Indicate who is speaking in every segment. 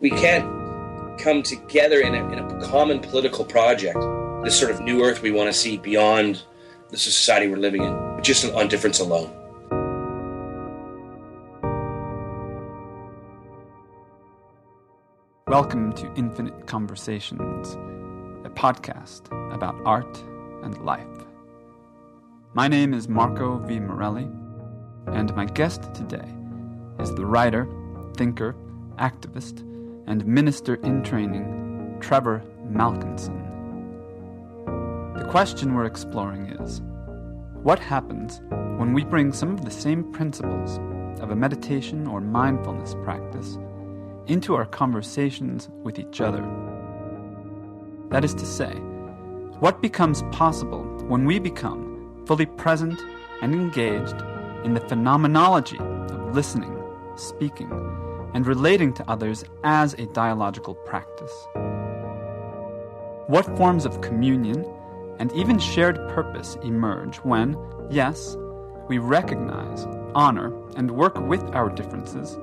Speaker 1: We can't come together in a common political project, this sort of new earth we want to see beyond the society we're living in, just on difference alone.
Speaker 2: Welcome to Infinite Conversations, a podcast about art and life. My name is Marco V. Morelli, and my guest today is the writer, thinker, activist, and minister in training, Trevor Malkinson. The question we're exploring is, what happens when we bring some of the same principles of a meditation or mindfulness practice into our conversations with each other? That is to say, what becomes possible when we become fully present and engaged in the phenomenology of listening, speaking, and relating to others as a dialogical practice? What forms of communion and even shared purpose emerge when, yes, we recognize, honor, and work with our differences,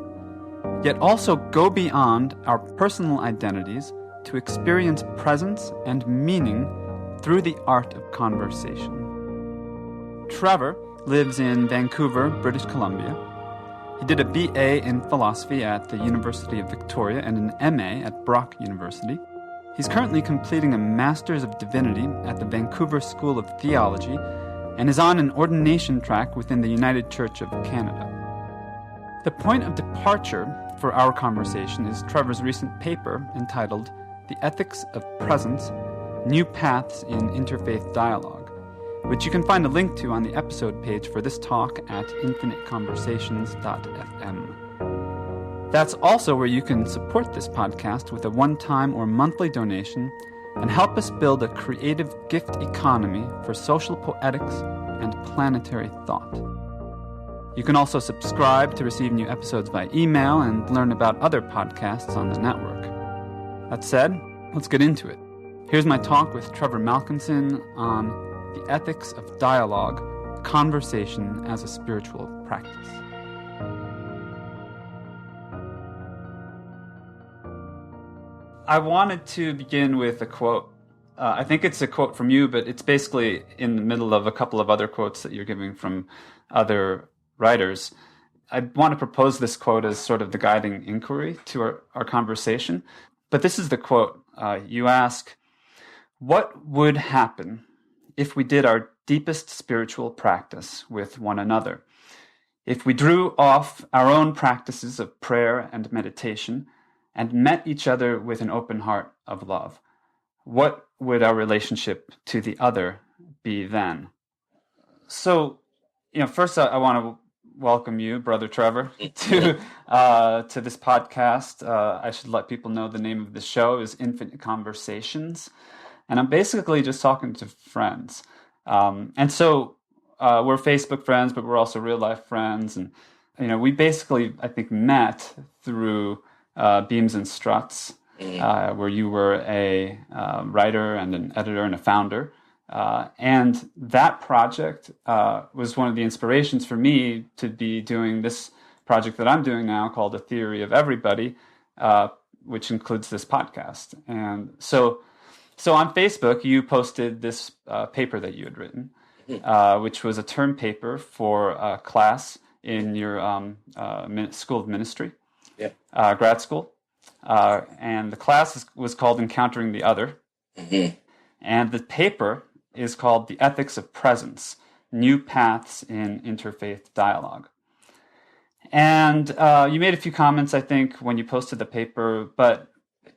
Speaker 2: yet also go beyond our personal identities to experience presence and meaning through the art of conversation? Trevor lives in Vancouver, British Columbia. He did a BA in philosophy at the University of Victoria and an MA at Brock University. He's currently completing a Master's of Divinity at the Vancouver School of Theology and is on an ordination track within the United Church of Canada. The point of departure for our conversation is Trevor's recent paper entitled The Ethics of Presence, New Paths in Interfaith Dialogue, which you can find a link to on the episode page for this talk at infiniteconversations.fm. That's also where you can support this podcast with a one-time or monthly donation and help us build a creative gift economy for social poetics and planetary thought. You can also subscribe to receive new episodes by email and learn about other podcasts on the network. That said, let's get into it. Here's my talk with Trevor Malkinson on the ethics of dialogue, conversation as a spiritual practice. I wanted to begin with a quote. I think it's a quote from you, but it's basically in the middle of a couple of other quotes that you're giving from other writers. I want to propose this quote as sort of the guiding inquiry to our conversation. But this is the quote. You ask, what would happen if we did our deepest spiritual practice with one another? If we drew off our own practices of prayer and meditation and met each other with an open heart of love, what would our relationship to the other be then? So, first I want to welcome you, Brother Trevor, to this podcast. I should let people know the name of the show is Infinite Conversations. And I'm basically just talking to friends. And so we're Facebook friends, but we're also real life friends. And, we basically, I think, met through Beams and Struts, where you were a writer and an editor and a founder. And that project was one of the inspirations for me to be doing this project that I'm doing now called A Theory of Everybody, which includes this podcast. And so on Facebook, you posted this paper that you had written, which was a term paper for a class in your School of Ministry, grad school. And the class was called Encountering the Other. Mm-hmm. And the paper is called The Ethics of Presence, New Paths in Interfaith Dialogue. And you made a few comments, I think, when you posted the paper, but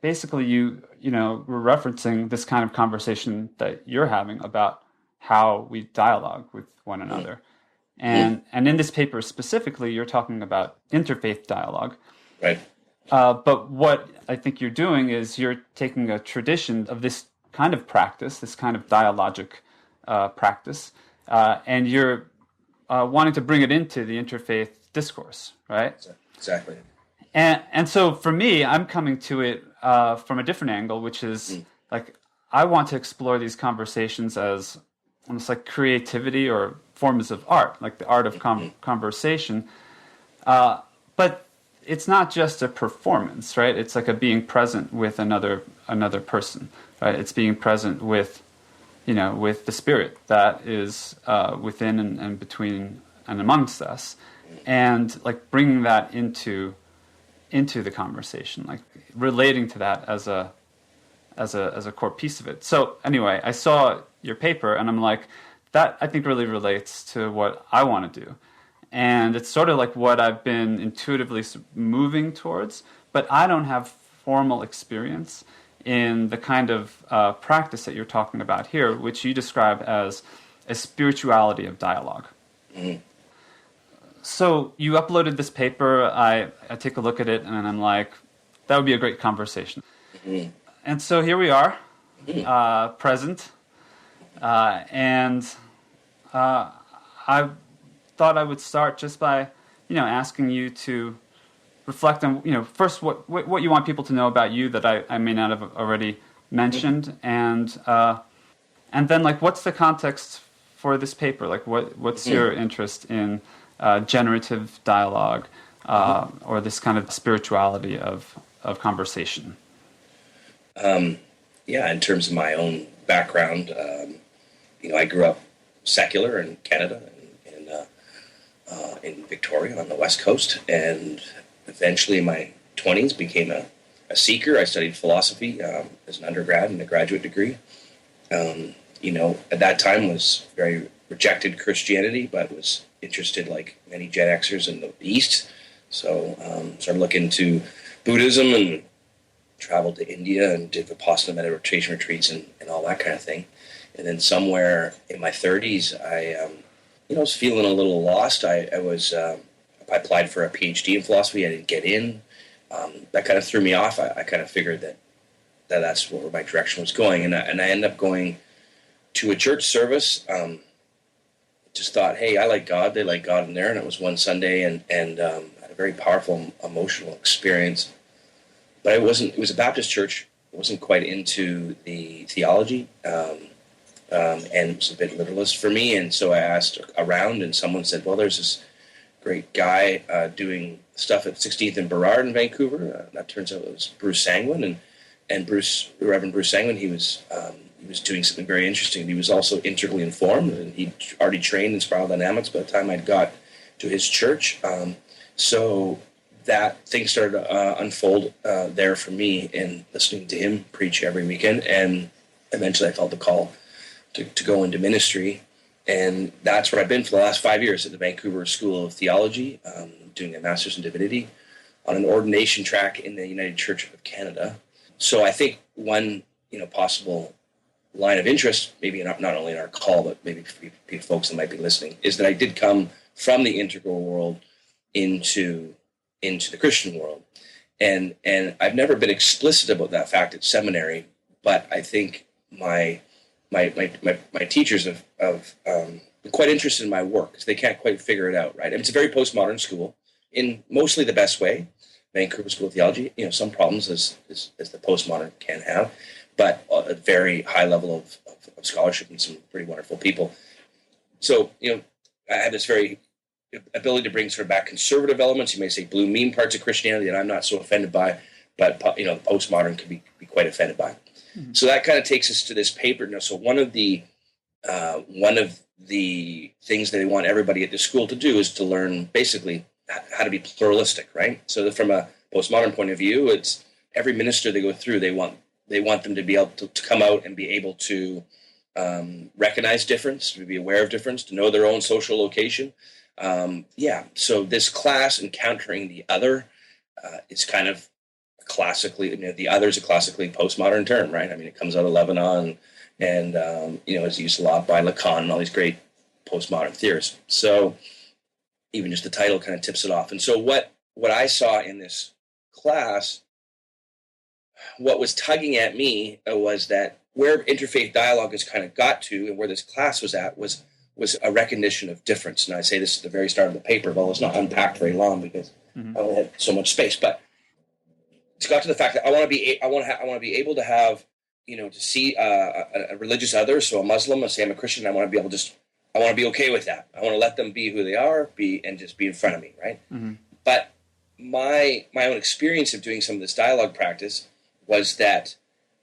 Speaker 2: basically you were referencing this kind of conversation that you're having about how we dialogue with one another. And in this paper specifically, you're talking about interfaith dialogue.
Speaker 1: Right.
Speaker 2: But what I think you're doing is you're taking a tradition of this kind of practice, this kind of dialogic practice, and you're wanting to bring it into the interfaith discourse, right?
Speaker 1: Exactly.
Speaker 2: And so for me, I'm coming to it from a different angle, which is like I want to explore these conversations as almost like creativity or forms of art, like the art of conversation. But it's not just a performance, right? It's like a being present with another person, right? It's being present with, with the spirit that is within and between and amongst us, and like bringing that into the conversation, like relating to that as a core piece of it. So anyway, I saw your paper and I'm like, that I think really relates to what I want to do. And it's sort of like what I've been intuitively moving towards, but I don't have formal experience in the kind of practice that you're talking about here, which you describe as a spirituality of dialogue. Mm-hmm. So you uploaded this paper, I take a look at it, and I'm like, that would be a great conversation. Mm-hmm. And so here we are, present, and I thought I would start just by, asking you to reflect on, first what you want people to know about you that I may not have already mentioned, and then like what's the context for this paper? Like what's your interest in generative dialogue or this kind of spirituality of conversation?
Speaker 1: In terms of my own background, I grew up secular in Canada, in Victoria on the West Coast, and eventually in my 20s became a seeker. I studied philosophy as an undergrad and a graduate degree. At that time was very rejected Christianity, but was interested, like many Gen Xers in the East. So started looking into Buddhism and traveled to India and did Vipassana meditation retreats and all that kind of thing. And then somewhere in my 30s, I was feeling a little lost. I applied for a PhD in philosophy. I didn't get in. That kind of threw me off. I kind of figured that's where my direction was going. And I ended up going to a church service. Just thought, hey, I like God. They like God in there. And it was one Sunday and had a very powerful emotional experience. But it was a Baptist church. I wasn't quite into the theology. And it was a bit literalist for me, and so I asked around, and someone said, well, there's this great guy doing stuff at 16th and Burrard in Vancouver. That turns out it was Bruce Sanguin, and Reverend Bruce Sanguin, he was doing something very interesting. He was also integrally informed, and he'd already trained in spiral dynamics by the time I'd got to his church. So that thing started to unfold there for me in listening to him preach every weekend, and eventually I felt the call to go into ministry, and that's where I've been for the last 5 years at the Vancouver School of Theology, doing a Master's in Divinity on an ordination track in the United Church of Canada. So I think one possible line of interest, maybe not only in our call, but maybe for folks that might be listening, is that I did come from the integral world into the Christian world, and I've never been explicit about that fact at seminary, but I think my teachers have quite interested in my work because they can't quite figure it out, right? I mean, it's a very postmodern school in mostly the best way. Vancouver School of Theology, some problems as the postmodern can have, but a very high level of scholarship and some pretty wonderful people. So, I have this very ability to bring sort of back conservative elements. You may say blue mean parts of Christianity that I'm not so offended by, but the postmodern can be quite offended by. Mm-hmm. So that kind of takes us to this paper. Now, so one of the things that they want everybody at the school to do is to learn basically how to be pluralistic, right? So from a postmodern point of view, it's every minister they go through, they want them to be able to come out and be able to recognize difference, to be aware of difference, to know their own social location. So this class, Encountering the Other, is kind of classically, the other is a classically postmodern term, right? I mean, it comes out of Lebanon and, it's used a lot by Lacan and all these great postmodern theorists. So even just the title kind of tips it off. And so what I saw in this class, what was tugging at me was that where interfaith dialogue has kind of got to and where this class was at was a recognition of difference. And I say this at the very start of the paper, but it's not unpacked very long because I only had so much space. But it's got to the fact that I want to be able to have, to see a religious other, so a Muslim, say I'm a Christian, I want to be okay with that. I want to let them be who they are, and just be in front of me, right? Mm-hmm. But my own experience of doing some of this dialogue practice was that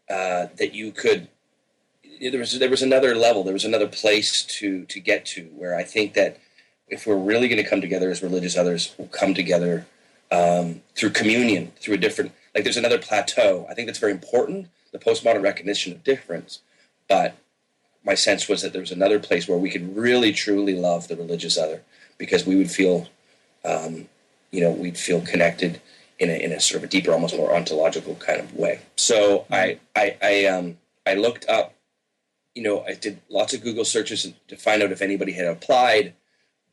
Speaker 1: that you could there was another level, there was another place to get to, where I think that if we're really going to come together as religious others, we'll come together through communion, through a different, like there's another plateau. I think that's very important, the postmodern recognition of difference. But my sense was that there was another place where we could really, truly love the religious other, because we would feel, we'd feel connected in a sort of a deeper, almost more ontological kind of way. So I looked up, I did lots of Google searches to find out if anybody had applied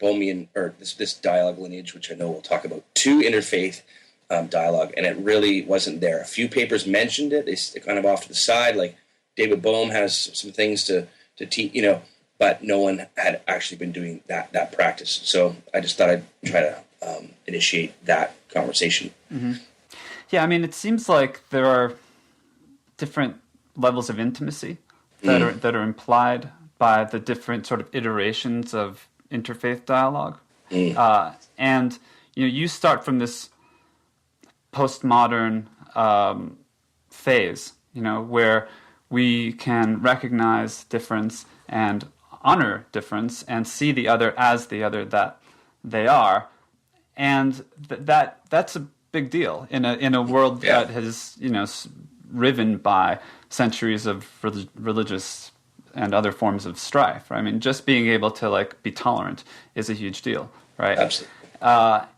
Speaker 1: Bohmian, or this dialogue lineage, which I know we'll talk about, to interfaith dialogue, and it really wasn't there. A few papers mentioned it. They kind of off to the side, like David Bohm has some things to teach, but no one had actually been doing that practice. So I just thought I'd try to initiate that conversation.
Speaker 2: Mm-hmm. Yeah, I mean, it seems like there are different levels of intimacy that are implied by the different sort of iterations of interfaith dialogue. And you start from this postmodern phase, where we can recognize difference and honor difference and see the other as the other that they are, and that's a big deal in a world that has riven by centuries of religious and other forms of strife. Right? I mean, just being able to be tolerant is a huge deal, right?
Speaker 1: Absolutely.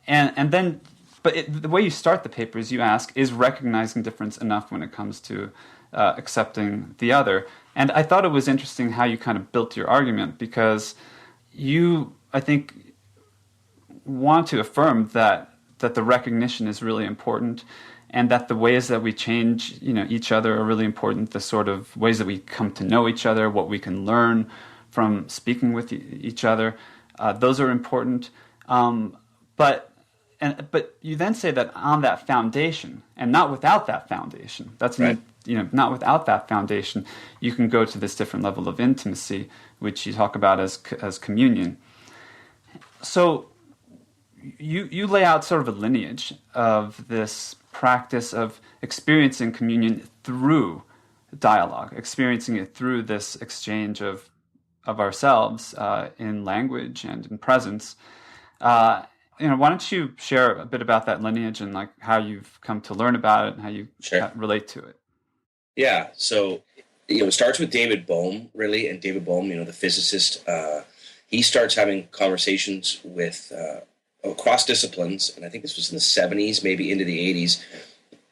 Speaker 2: And then, the way you start the paper is you ask, is recognizing difference enough when it comes to accepting the other? And I thought it was interesting how you kind of built your argument, because you, I think, want to affirm that the recognition is really important, and that the ways that we change, each other are really important. The sort of ways that we come to know each other, what we can learn from speaking with each other, those are important. But you then say that on that foundation, and not without that foundation, not without that foundation, you can go to this different level of intimacy, which you talk about as communion. So you lay out sort of a lineage of this practice of experiencing communion through dialogue, experiencing it through this exchange of ourselves in language and in presence. Why don't you share a bit about that lineage and how you've come to learn about it and how you relate to it?
Speaker 1: Yeah, so it starts with David Bohm, really, and David Bohm, the physicist. He starts having conversations with across disciplines, and I think this was in the 70s, maybe into the 80s.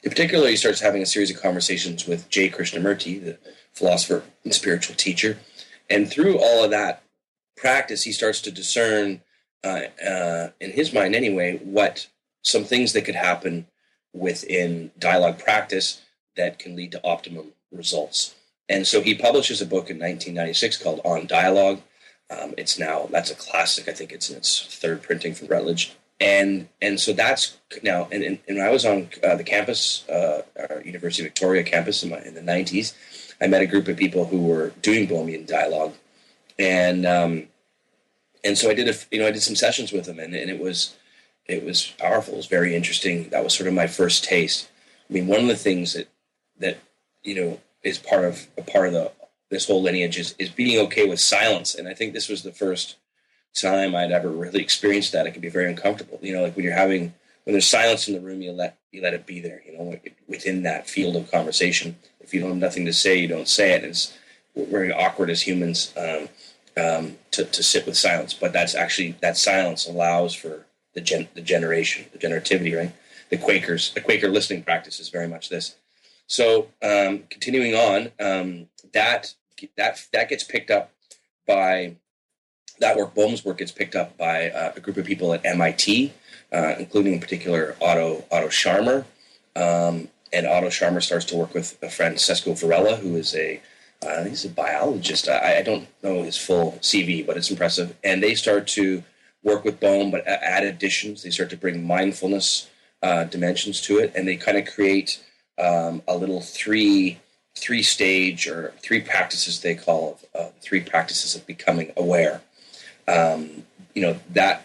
Speaker 1: In particular, he starts having a series of conversations with J. Krishnamurti, the philosopher and spiritual teacher. And through all of that practice, he starts to discern, in his mind anyway, what some things that could happen within dialogue practice that can lead to optimum results. And so he publishes a book in 1996 called On Dialogue. That's a classic. I think it's in its third printing from Routledge. And so that's now, and I was on the campus, our University of Victoria campus in the 90s. I met a group of people who were doing Bohmian dialogue. And so I did some sessions with them, and it was powerful. It was very interesting. That was sort of my first taste. I mean, one of the things that is part of this whole lineage is being okay with silence. And I think this was the first time I'd ever really experienced that. It can be very uncomfortable. When there's silence in the room, you let it be there, within that field of conversation. If you don't have nothing to say, you don't say it. It's very awkward as humans to sit with silence. But that silence allows for the generation, the generativity, right? The Quaker listening practice is very much this. So continuing on, that gets picked up by Bohm's work gets picked up by a group of people at MIT, including in particular Otto Scharmer. And Otto Scharmer starts to work with Francesco Varela, who is he's a biologist. I don't know his full CV, but it's impressive. And they start to work with Bohm, but add additions. They start to bring mindfulness dimensions to it, and they kind of create a little three-stage or three practices they call three practices of becoming aware. That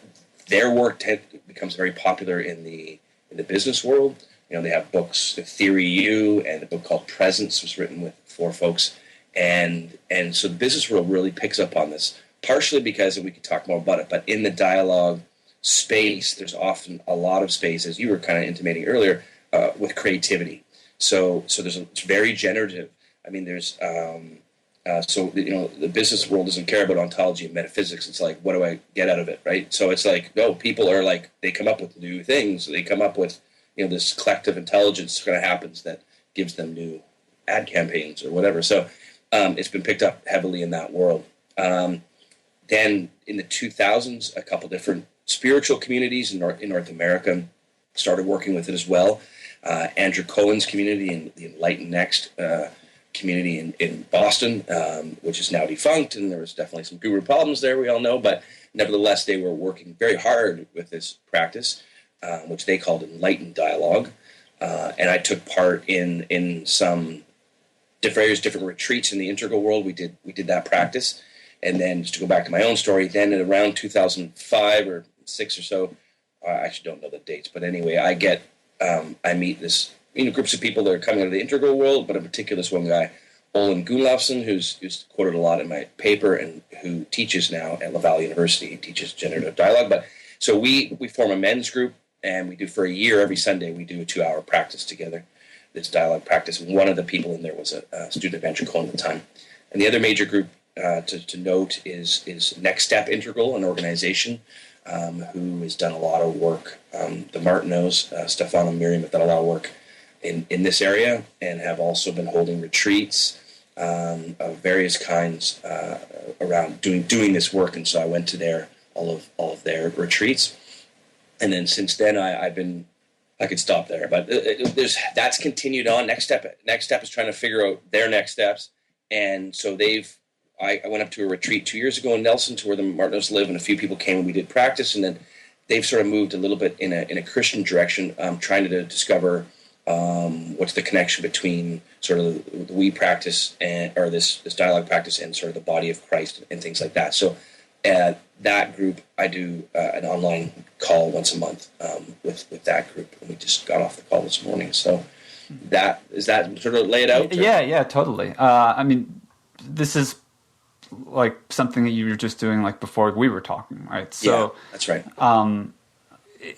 Speaker 1: their work becomes very popular in the in the business world. They have books, Theory U, and a book called Presence was written with 4 folks. And so the business world really picks up on this, partially because, and we could talk more about it, but in the dialogue space, there's often a lot of space, as you were kind of intimating earlier, with creativity. So it's very generative. I mean, there's the business world doesn't care about ontology and metaphysics. It's like, what do I get out of it, right? So it's like, no, people are like, they come up with new things. They come up with, this collective intelligence kind of happens that gives them new ad campaigns or whatever. So it's been picked up heavily in that world. Then in the 2000s, a couple different spiritual communities in North America started working with it as well. Andrew Cohen's community and the Enlightened Next community in Boston, which is now defunct, and there was definitely some guru problems there, we all know, but nevertheless, they were working very hard with this practice, which they called enlightened dialogue. And I took part in some various different retreats in the integral world. We did that practice. And then just to go back to my own story, then at around 2005 or 6 or so, I actually don't know the dates, but anyway, I meet this groups of people that are coming out of the integral world, but in particular this one guy, Olin Gunlafson, who's quoted a lot in my paper and who teaches now at Laval University. He teaches generative dialogue. But so we form a men's group, and we do for a year every Sunday. We do a 2-hour practice together, this dialogue practice. And one of the people in there was a student of Andrew Cohen at the time. And the other major group to note is Next Step Integral, an organization who has done a lot of work. The Martineaus, Stefan and Miriam have done a lot of work in this area, and have also been holding retreats of various kinds around doing this work. And so I went to all of their retreats, and then since then I could stop there, but that's continued on. Next Step is trying to figure out their next steps, and so I went up to a retreat 2 years ago in Nelson, to where the Martineaus live, and a few people came and we did practice, and then they've sort of moved a little bit in a Christian direction, trying to discover what's the connection between sort of the we practice or this dialogue practice and sort of the body of Christ and things like that. So that group, I do an online call once a month with that group, and we just got off the call this morning. So is that sort of lay it out?
Speaker 2: Yeah, totally. I mean, this is like something that you were just doing like before we were talking, right? So
Speaker 1: yeah, that's right.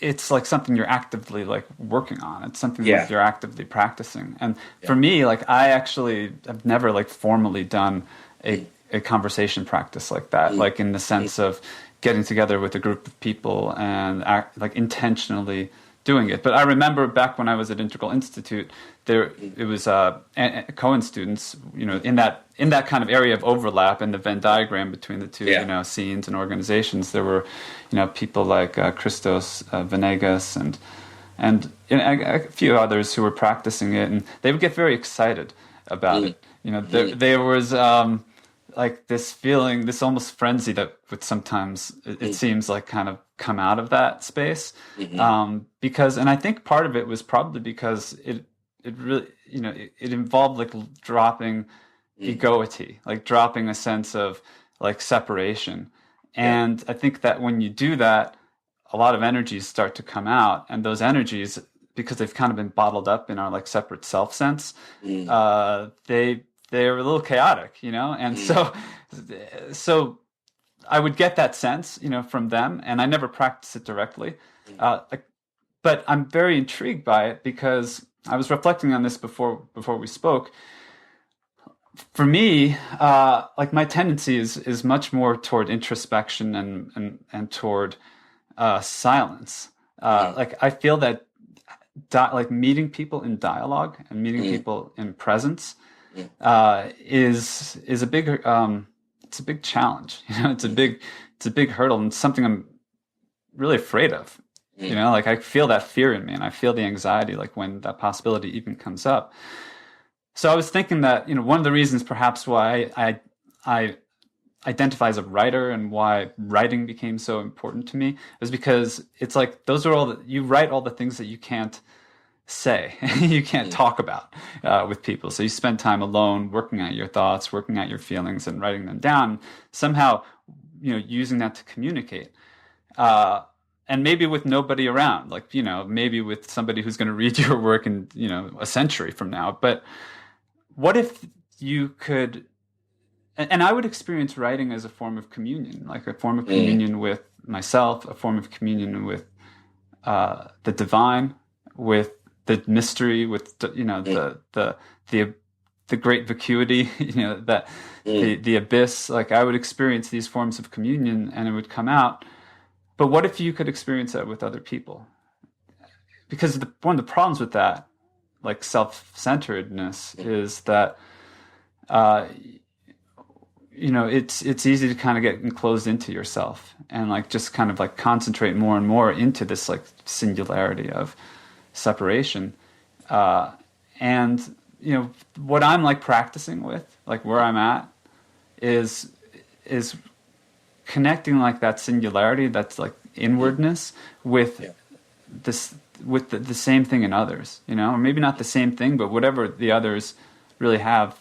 Speaker 2: It's like something you're actively like working on. It's something that you're actively practicing. And for me, like I actually have never like formally done a conversation practice like that, like in the sense of getting together with a group of people and like intentionally doing it. But I remember back when I was at Integral Institute, it was Cohen students, in that kind of area of overlap in the Venn diagram between the two, scenes and organizations. There were, people like Christos Venegas and a few others who were practicing it, and they would get very excited about it. There was like this feeling, this almost frenzy that would sometimes, it seems like, kind of come out of that space. Because, and I think part of it was probably because it really, it involved like dropping egoity, like dropping a sense of like separation. And I think that when you do that, a lot of energies start to come out, and those energies, because they've kind of been bottled up in our like separate self sense, they're a little chaotic, and so I would get that sense, from them, and I never practiced it directly, but I'm very intrigued by it because I was reflecting on this before we spoke. For me, like my tendency is much more toward introspection and toward silence. Like I feel that like meeting people in dialogue and meeting people in presence is a big it's a big challenge. It's a big hurdle, and something I'm really afraid of. Like I feel that fear in me, and I feel the anxiety like when that possibility even comes up. So I was thinking that, one of the reasons perhaps why I identify as a writer and why writing became so important to me is because it's like those are you write all the things that you can't say, you can't talk about with people. So you spend time alone working out your thoughts, working out your feelings, and writing them down, somehow, using that to communicate. and maybe with nobody around, like, maybe with somebody who's going to read your work in, a century from now. But what if you could, and I would experience writing as a form of communion, like a form of communion with myself, a form of communion with the divine, with the mystery, with the great vacuity, that the abyss. Like, I would experience these forms of communion, and it would come out. But what if you could experience that with other people? Because one of the problems with that, like self-centeredness, is that it's easy to kind of get enclosed into yourself and like just kind of like concentrate more and more into this like singularity of separation. And what I'm like practicing with, like where I'm at, is connecting like that singularity, that's like inwardness, with this, with the same thing in others, or maybe not the same thing, but whatever the others really have,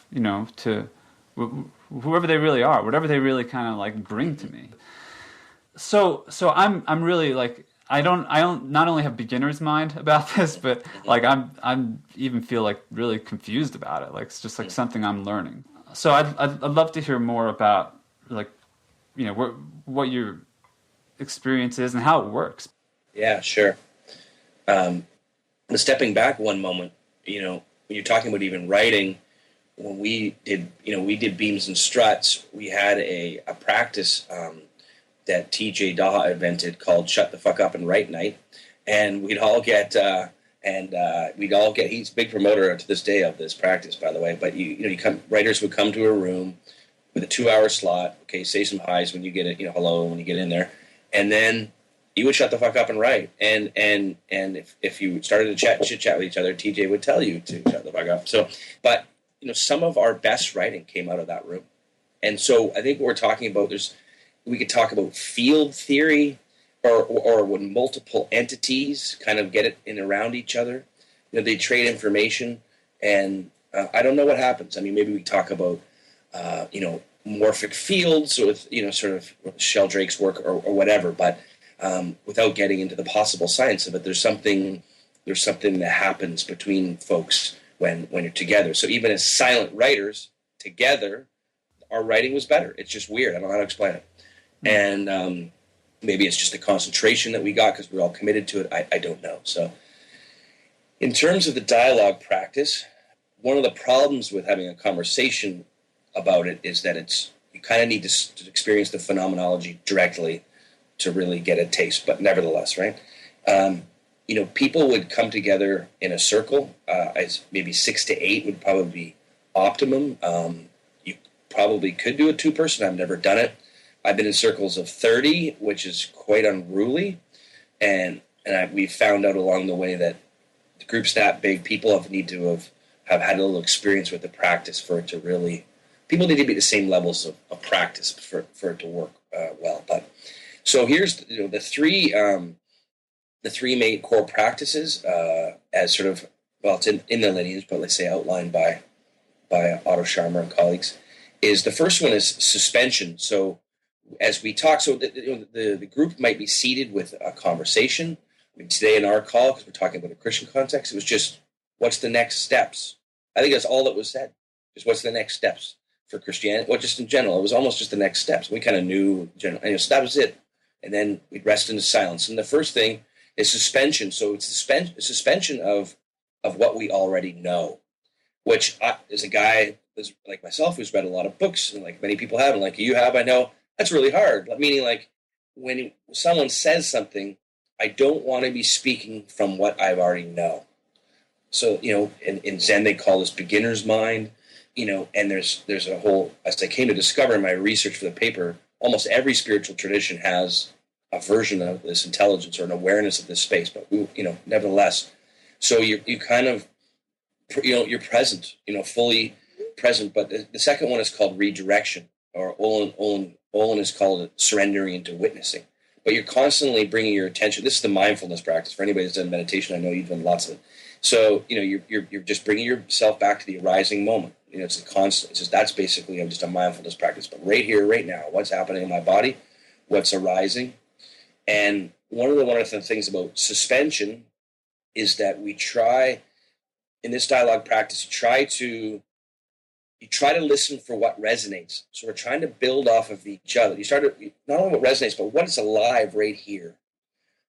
Speaker 2: to whoever they really are, whatever they really kind of like bring to me. So I'm really like, I don't not only have beginner's mind about this, but like I'm even feel like really confused about it. Like, it's just like something I'm learning. So I'd love to hear more about like, what your experience is and how it works.
Speaker 1: Yeah, sure. Stepping back one moment, when you're talking about even writing, when we did beams and struts, we had a practice that TJ Daha invented called "Shut the Fuck Up and Write Night," and we'd all get he's a big promoter to this day of this practice, by the way. But writers would come to a room with a 2-hour slot. Okay, say some highs when you get it, hello when you get in there, and then you would shut the fuck up and write. And if you started to chit chat with each other, TJ would tell you to shut the fuck up. So, but some of our best writing came out of that room. And so I think what we're talking about, we could talk about field theory, or when multiple entities kind of get it in around each other, they trade information, and I don't know what happens. I mean, maybe we talk about morphic fields with sort of Sheldrake's work or whatever, but without getting into the possible science of it, there's something that happens between folks when you're together. So even as silent writers together, our writing was better. It's just weird. I don't know how to explain it. And maybe it's just the concentration that we got because we're all committed to it. I don't know. So in terms of the dialogue practice, one of the problems with having a conversation about it is that you kind of need to experience the phenomenology directly to really get a taste. But nevertheless, right? People would come together in a circle. As maybe 6 to 8 would probably be optimum. You probably could do a 2-person. I've never done it. I've been in circles of 30, which is quite unruly, and we found out along the way that the group's that big. People need to have had a little experience with the practice for it to really. People need to be at the same levels of practice for it to work well. But so here's the three main core practices as sort of, well, it's in the lineage, but let's say outlined by Otto Scharmer and colleagues. Is the first one is suspension. So as we talk, so the group might be seated with a conversation. I mean, today in our call, because we're talking about a Christian context, it was just, what's the next steps? I think that's all that was said. Just what's the next steps for Christianity? Well, just in general, it was almost just the next steps. We kind of knew, so that was it. And then we'd rest into silence. And the first thing is suspension. So it's suspension of what we already know, which as a guy like myself who's read a lot of books, and like many people have, and like you have, I know that's really hard. Meaning, like, when someone says something, I don't want to be speaking from what I already know. So, in Zen, they call this beginner's mind, and there's a whole, as I came to discover in my research for the paper, almost every spiritual tradition has a version of this intelligence or an awareness of this space, but nevertheless, so you kind of, you're present, fully present. But the second one is called redirection, or Olin is called it surrendering into witnessing. But you're constantly bringing your attention. This is the mindfulness practice. For anybody that's done meditation, I know you've done lots of it. So you're just bringing yourself back to the arising moment. It's a constant. It's just, that's basically just a mindfulness practice. But right here, right now, what's happening in my body, what's arising, and one of the wonderful things about suspension is that we try, in this dialogue practice, you try to listen for what resonates. So we're trying to build off of each other. You start to, not only what resonates, but what is alive right here.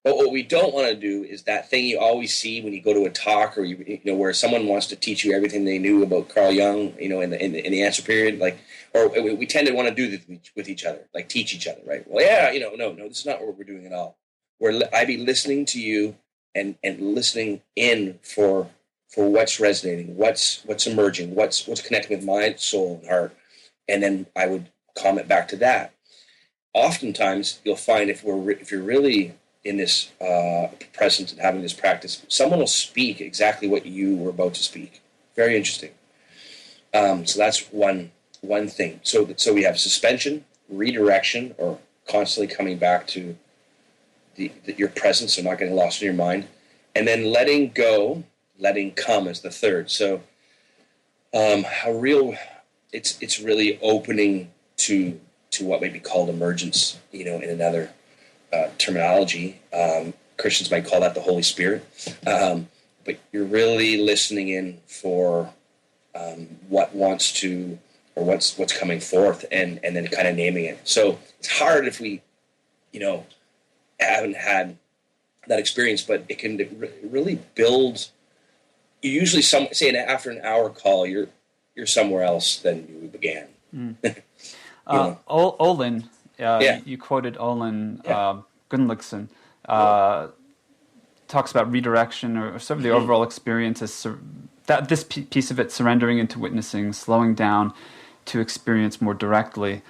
Speaker 1: But what we don't want to do is that thing you always see when you go to a talk, or where someone wants to teach you everything they knew about Carl Jung, in the answer period, or we tend to want to do this with each other, like teach each other, right? Well, yeah, no, this is not what we're doing at all. I be listening to you and listening in for what's resonating, what's emerging, what's connecting with my soul and heart, and then I would comment back to that. Oftentimes, you'll find if you're really in this presence and having this practice, someone will speak exactly what you were about to speak. Very interesting. So that's one thing. So we have suspension, redirection, or constantly coming back to your presence, so not getting lost in your mind, and then letting go, letting come is the third. So it's really opening to what may be called emergence, in another terminology. Christians might call that the Holy Spirit. But you're really listening in for what wants to, or what's coming forth, and then kind of naming it. So it's hard if we, haven't had that experience, but it can really build. You usually after an hour call, you're somewhere else than you began.
Speaker 2: Olin, you quoted Olin Gunnlaugsson, talks about redirection, or sort of the overall experience as that this piece of it, surrendering into witnessing, slowing down to experience more directly,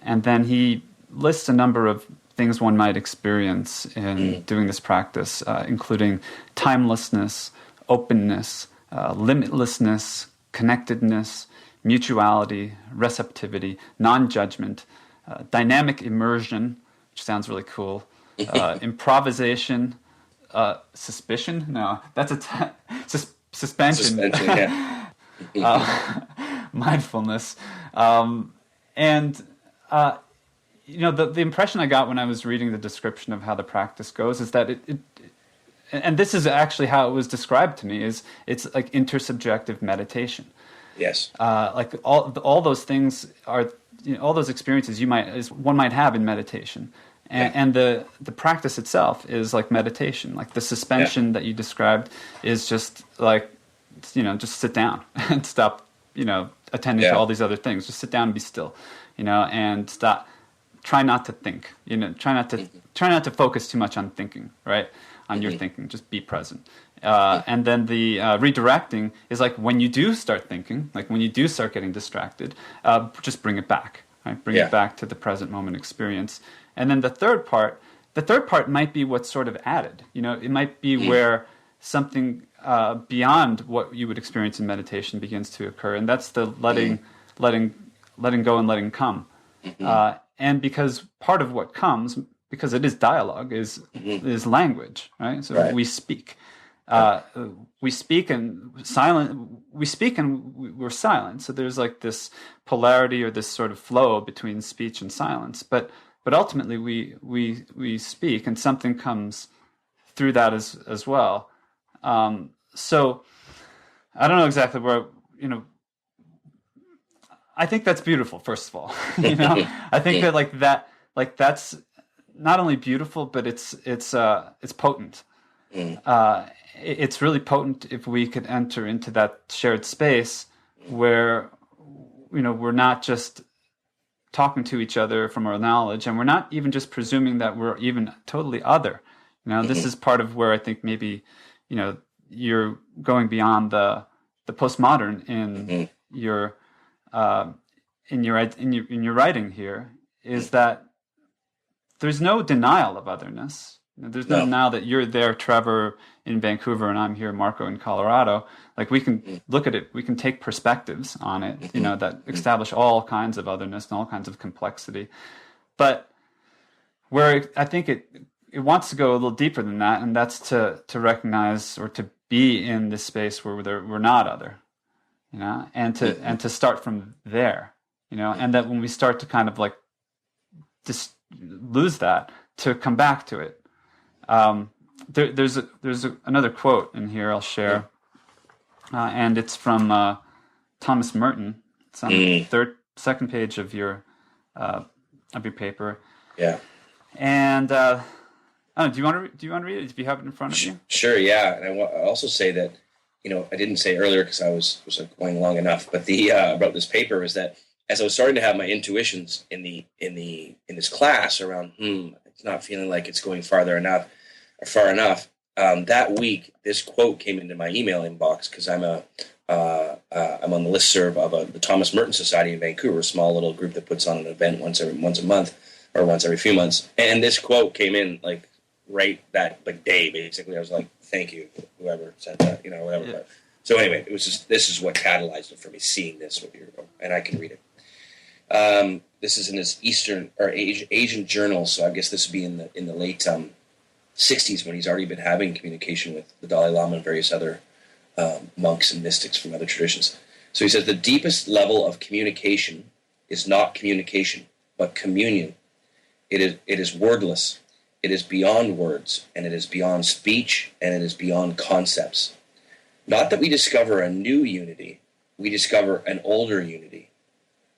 Speaker 2: and then he lists a number of things one might experience in doing this practice, including timelessness, openness, limitlessness, connectedness, mutuality, receptivity, non-judgment, dynamic immersion, which sounds really cool, improvisation, suspicion? No, that's suspension.
Speaker 1: Suspension, yeah.
Speaker 2: Mindfulness. The impression I got when I was reading the description of how the practice goes is that and this is actually how it was described to me, is it's like intersubjective meditation.
Speaker 1: Yes.
Speaker 2: Like all those things are, all those experiences one might have in meditation. And the practice itself is like meditation. Like the suspension that you described is just like, just sit down and stop, attending to all these other things. Just sit down and be still, and stop. Try not to think. Try not to focus too much on thinking, right? On your thinking. Just be present. And then the redirecting is like when you do start thinking, like when you do start getting distracted, just bring it back. Right? Bring it back to the present moment experience. And then the third part might be what's sort of added. It might be where something beyond what you would experience in meditation begins to occur, and that's the letting go and letting come. And because part of what comes, because it is dialogue, is language, right? So we speak. We speak and we're silent. So there's like this polarity, or this sort of flow between speech and silence. But ultimately we speak, and something comes through that as well. So I don't know exactly where, I think that's beautiful, first of all. I think that that's not only beautiful, but it's potent. It's really potent if we could enter into that shared space where we're not just talking to each other from our knowledge, and we're not even just presuming that we're even totally other. This is part of where I think maybe you're going beyond the postmodern in your writing here, is that there's no denial of otherness. There's no denial that you're there, Trevor, in Vancouver, and I'm here, Marco, in Colorado. Like, we can look at it, we can take perspectives on it, that establish all kinds of otherness and all kinds of complexity. But where I think it wants to go a little deeper than that, and that's to recognize, or to be in this space where we're not other, and to start from there, and that when we start to kind of like just lose that, to come back to it, There's another quote in here I'll share, and it's from Thomas Merton. It's on the second page of your paper.
Speaker 1: Yeah.
Speaker 2: And do you want to read it? Do you have it in front of you?
Speaker 1: Sure. Yeah. And I also say that, I didn't say earlier because I was going long enough, but the about this paper is that as I was starting to have my intuitions in this class around, it's not feeling like it's going far enough. That week, this quote came into my email inbox because I'm on the listserv of the Thomas Merton Society in Vancouver, a small little group that puts on an event once a month or once every few months. And this quote came in like right that day, basically. I was like, thank you, whoever said that, whatever. Yeah. So anyway, this is what catalyzed it for me, seeing this, and I can read it. This is in his Asian journal, so I guess this would be in the late 60s when he's already been having communication with the Dalai Lama and various other monks and mystics from other traditions. So he says the deepest level of communication is not communication, but communion. It is wordless. It is beyond words, and it is beyond speech, and it is beyond concepts. Not that we discover a new unity, we discover an older unity.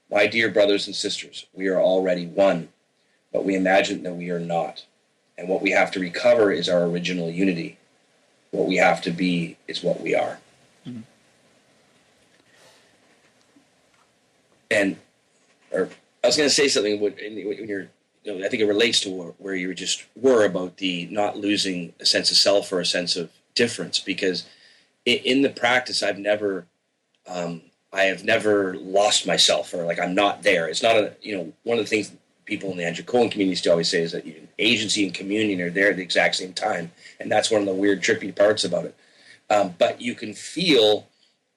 Speaker 1: My dear brothers and sisters, we are already one, but we imagine that we are not. And what we have to recover is our original unity. What we have to be is what we are. Mm-hmm. I was going to say something when you're, I think it relates to where you were about the not losing a sense of self or a sense of difference, because in the practice, I have never lost myself, or like I'm not there. It's not one of the things people in the Andrew-Cohen community still always say is that agency and communion are there at the exact same time, and that's one of the weird, trippy parts about it. But you can feel,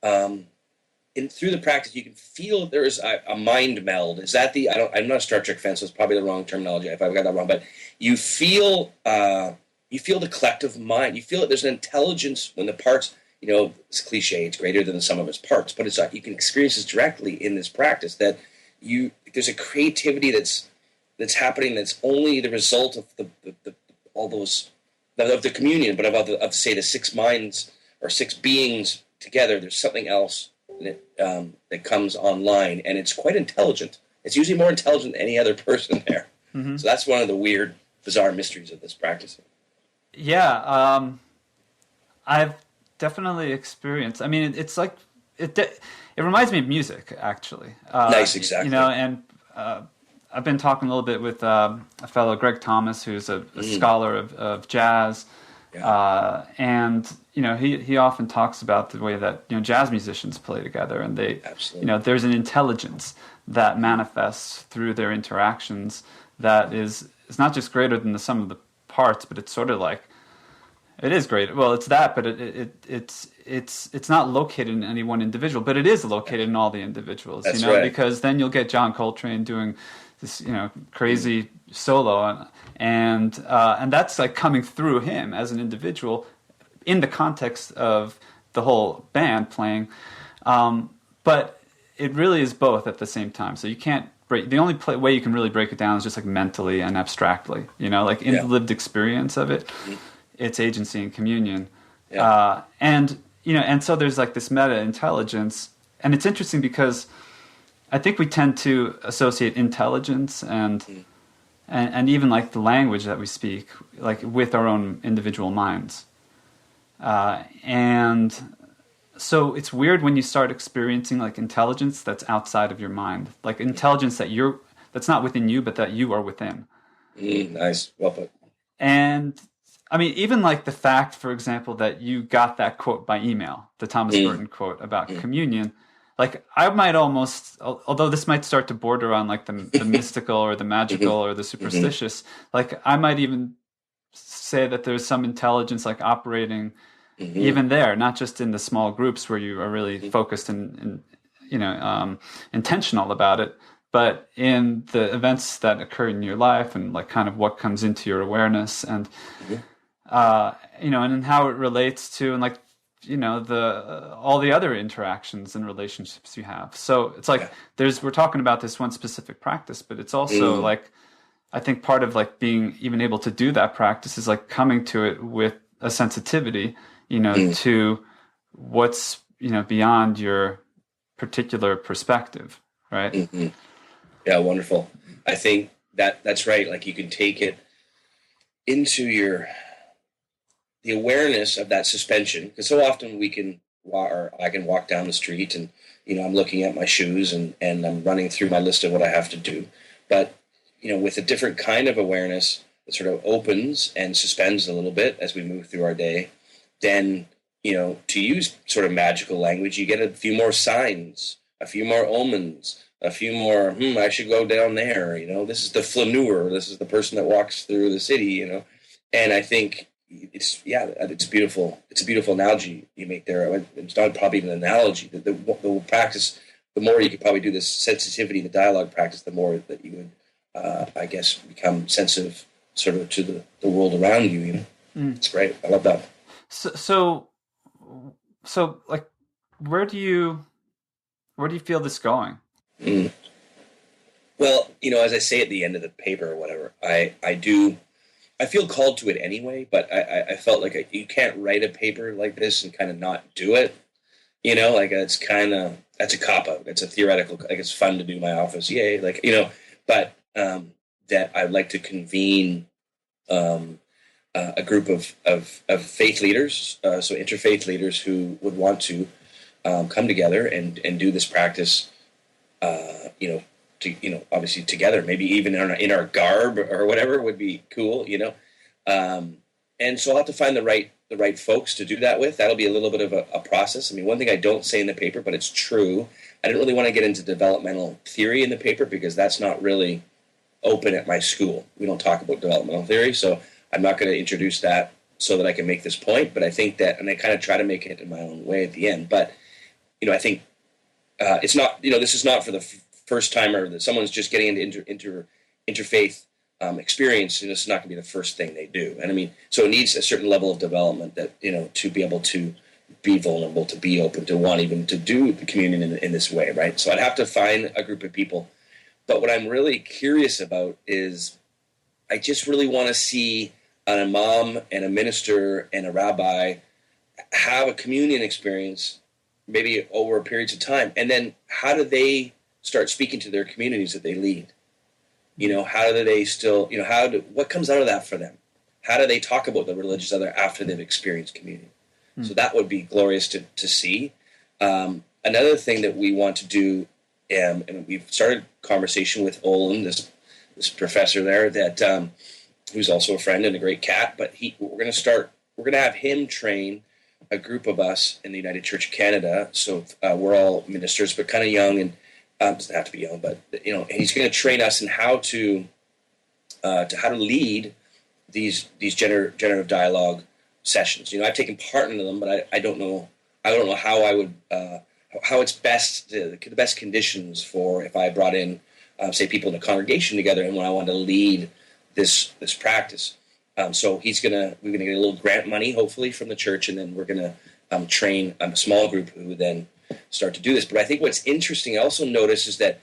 Speaker 1: through the practice, you can feel there is a mind meld. Is that I'm not a Star Trek fan, so it's probably the wrong terminology if I've got that wrong. But you feel the collective mind. You feel that there's an intelligence when the parts. It's cliche. It's greater than the sum of its parts, but it's you can experience this directly in this practice. That there's a creativity that's happening. That's only the result of the communion, but of say the six minds or six beings together. There's something else that comes online, and it's quite intelligent. It's usually more intelligent than any other person there. Mm-hmm. So that's one of the weird, bizarre mysteries of this practice.
Speaker 2: Yeah, I've definitely experienced. I mean, it's like it reminds me of music, actually.
Speaker 1: Nice, exactly.
Speaker 2: And I've been talking a little bit with a fellow, Greg Thomas, who's a scholar of jazz. Yeah. And he often talks about the way that jazz musicians play together, and they absolutely. There's an intelligence that manifests through their interactions that is not just greater than the sum of the parts, but it's sort of like it is great. Well, it's that, but it's not located in any one individual, but it is located in all the individuals.
Speaker 1: That's right.
Speaker 2: Because then you'll get John Coltrane doing this crazy solo, and that's like coming through him as an individual in the context of the whole band playing, but it really is both at the same time. So you can't break. The only way you can really break it down is just like mentally and abstractly. Like in the lived experience of it, it's agency and communion, and so there's like this meta intelligence, and it's interesting because I think we tend to associate intelligence and even like the language that we speak like with our own individual minds. And so it's weird when you start experiencing like intelligence that's outside of your mind, like intelligence that's not within you, but that you are within.
Speaker 1: Nice. Well put.
Speaker 2: And I mean, even like the fact, for example, that you got that quote by email, the Thomas Merton quote about communion, like I might almost, although this might start to border on like the mystical or the magical or the superstitious, like I might even say that there's some intelligence like operating even there, not just in the small groups where you are really focused and intentional about it, but in the events that occur in your life and like kind of what comes into your awareness and and how it relates to and like all the other interactions and relationships you have. So it's like we're talking about this one specific practice, but it's also like I think part of like being even able to do that practice is like coming to it with a sensitivity, to what's, beyond your particular perspective, right?
Speaker 1: Mm-hmm. Yeah, wonderful. I think that's right. Like you can take it into the awareness of that suspension, because so often I can walk down the street and I'm looking at my shoes and I'm running through my list of what I have to do, but with a different kind of awareness that sort of opens and suspends a little bit as we move through our day, then to use sort of magical language, you get a few more signs, a few more omens, a few more, I should go down there, this is the flaneur, this is the person that walks through the city, and I think it's beautiful. It's a beautiful analogy you make there. It's not probably an analogy. The practice, the more you could probably do this sensitivity, the dialogue practice, the more that you would, I guess, become sensitive sort of to the world around you. It's great. I love that.
Speaker 2: So like, where do you feel this going?
Speaker 1: Well, as I say at the end of the paper or whatever, I feel called to it anyway, but I felt like you can't write a paper like this and kind of not do it. Like that's a cop-out. It's a theoretical, like it's fun to do my office. Yay. Like, but that I'd like to convene a group of faith leaders, so interfaith leaders who would want to come together and do this practice, obviously together, maybe even in our garb or whatever would be cool, and so I'll have to find the right folks to do that with. That'll be a little bit of a process. I mean, one thing I don't say in the paper, but it's true, I didn't really want to get into developmental theory in the paper because that's not really open at my school. We don't talk about developmental theory, so I'm not going to introduce that so that I can make this point, but I think that, and I kind of try to make it in my own way at the end, but, I think it's not, this is not for the first timer that someone's just getting into interfaith experience, and this is not going to be the first thing they do. And I mean, so it needs a certain level of development that, to be able to be vulnerable, to be open, to want even to do the communion in this way, right? So I'd have to find a group of people. But what I'm really curious about is I just really want to see an imam and a minister and a rabbi have a communion experience maybe over periods of time. And then how do they start speaking to their communities that they lead? How do they still, what comes out of that for them? How do they talk about the religious other after they've experienced communion? So that would be glorious to see. Another thing that we want to do, and we've started conversation with Olin, this professor there that who's also a friend and a great cat, but we're going to have him train a group of us in the United Church of Canada. So we're all ministers, but kind of young, and doesn't have to be young, but and he's going to train us in how to lead these generative dialogue sessions. I've taken part in them, but I don't know how I would how it's best the best conditions for if I brought in say people in a congregation together and when I want to lead this practice. So we're going to get a little grant money hopefully from the church, and then we're going to train a small group who then start to do this. But I think what's interesting, I also notice, is that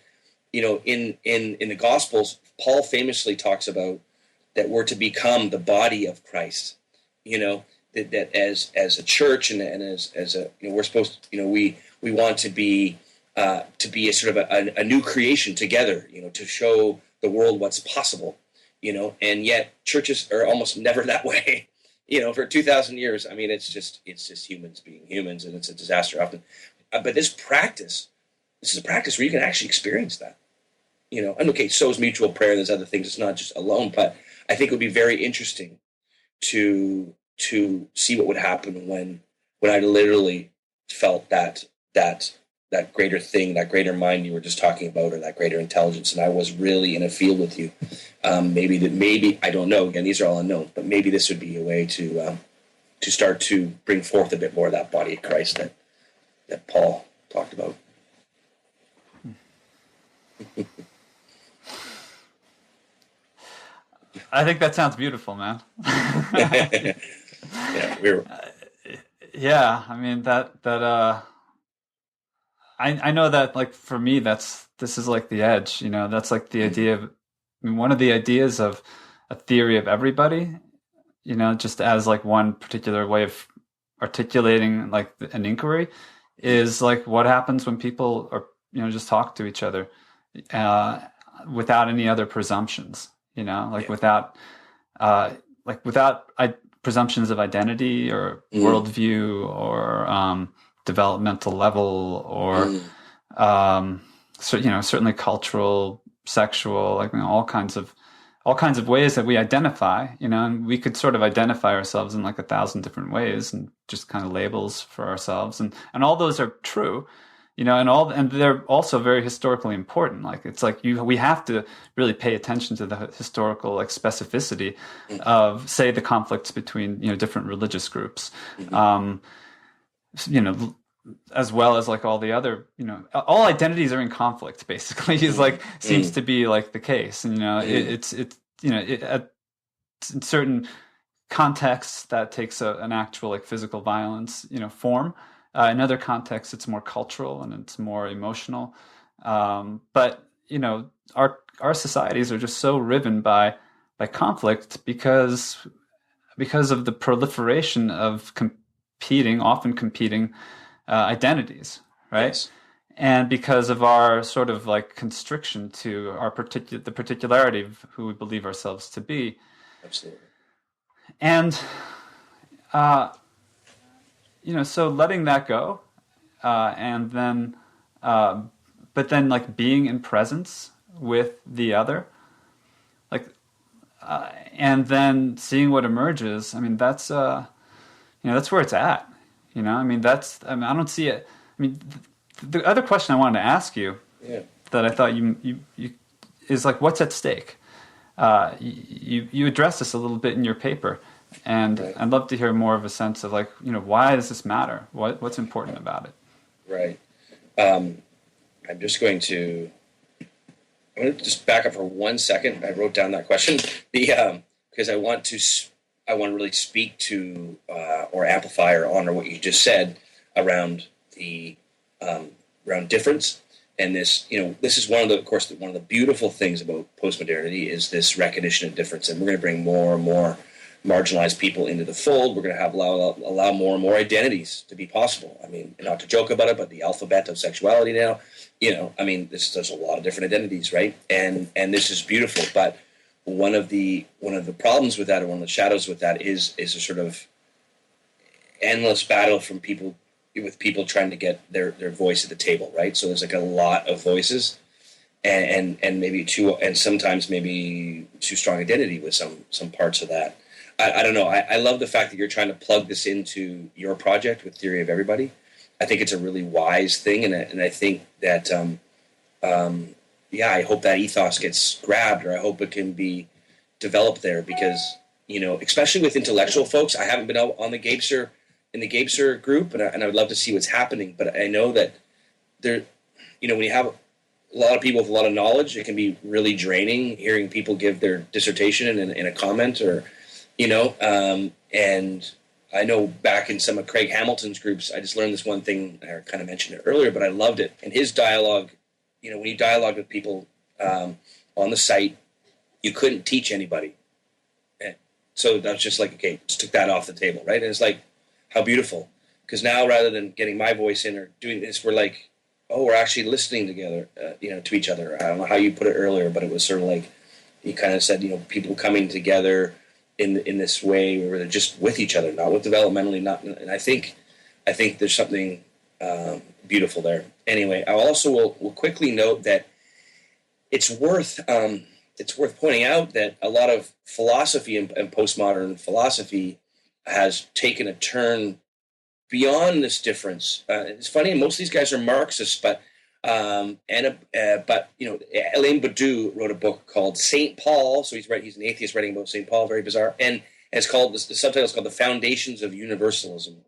Speaker 1: in the Gospels, Paul famously talks about that we're to become the body of Christ. That as a church and as a we're supposed to, we want to be a sort of a new creation together. To show the world what's possible. And yet churches are almost never that way. For 2,000 years, I mean, it's just humans being humans, and it's a disaster often. But this is a practice where you can actually experience that. And okay, so is mutual prayer, and there's other things. It's not just alone, but I think it would be very interesting to see what would happen when I literally felt that greater thing, that greater mind you were just talking about, or that greater intelligence, and I was really in a field with you. Maybe I don't know. Again, these are all unknown, but maybe this would be a way to start to bring forth a bit more of that body of Christ that Paul talked about.
Speaker 2: I think that sounds beautiful, man. Yeah, I mean that. I know that, like, for me, this is like the edge. That's like the idea of I mean, one of the ideas of a theory of everybody, just as like one particular way of articulating like an inquiry, is like what happens when people are, just talk to each other without any other presumptions, without presumptions of identity or worldview or developmental level or certainly cultural, sexual, all kinds of ways that we identify, and we could sort of identify ourselves in like 1,000 different ways and just kind of labels for ourselves, and all those are true, and they're also very historically important. Like it's like we have to really pay attention to the historical like specificity of, say, the conflicts between different religious groups, as well as like all the other, all identities are in conflict basically is like seems to be like the case. And it's in certain contexts that takes an actual like physical violence form. In other contexts it's more cultural and it's more emotional, but our societies are just so riven by conflict because of the proliferation of often competing identities, right?
Speaker 1: Yes.
Speaker 2: And because of our sort of like constriction to the particularity of who we believe ourselves to be.
Speaker 1: Absolutely.
Speaker 2: And so letting that go, and then but then like being in presence with the other, like and then seeing what emerges. I mean, that's that's where it's at. I don't see it. I mean, the other question I wanted to ask you, that I thought you is like, what's at stake? You addressed this a little bit in your paper, and right. I'd love to hear more of a sense of like, why does this matter? What's important about it?
Speaker 1: Right. I'm going to just back up for 1 second. I wrote down that question because I want to really speak to or amplify or honor what you just said around the around difference. And this, this is one of the beautiful things about postmodernity is this recognition of difference. And we're going to bring more and more marginalized people into the fold. We're going to have allow more and more identities to be possible. I mean, not to joke about it, but the alphabet of sexuality now, there's a lot of different identities, right? And this is beautiful. But one of the problems with that, or one of the shadows with that, is a sort of endless battle from people trying to get their voice at the table, right? So there's like a lot of voices, and maybe sometimes maybe too strong identity with some parts of that. I don't know. I love the fact that you're trying to plug this into your project with Theory of Everybody. I think it's a really wise thing, and I think that I hope that ethos gets grabbed, or I hope it can be developed there, because especially with intellectual folks. I haven't been out on the Gapester in the Gapester group, and I would love to see what's happening. But I know that there, when you have a lot of people with a lot of knowledge, it can be really draining hearing people give their dissertation in a comment, or and I know back in some of Craig Hamilton's groups, I just learned this one thing. I kind of mentioned it earlier, but I loved it. And his dialogue, when you dialogue with people on the site, you couldn't teach anybody. And so that's just like, okay, just took that off the table, right? And it's like, how beautiful. Because now, rather than getting my voice in or doing this, we're like, we're actually listening together, to each other. I don't know how you put it earlier, but it was sort of like, you kind of said, people coming together in this way where they're just with each other, not with developmentally, and I think there's something beautiful there. Anyway, I also will quickly note that it's worth pointing out that a lot of philosophy and postmodern philosophy has taken a turn beyond this difference. It's funny, most of these guys are Marxists, but Alain Badiou wrote a book called St. Paul. So he's an atheist writing about St. Paul, very bizarre. And it's called, the subtitle is called The Foundations of Universalism.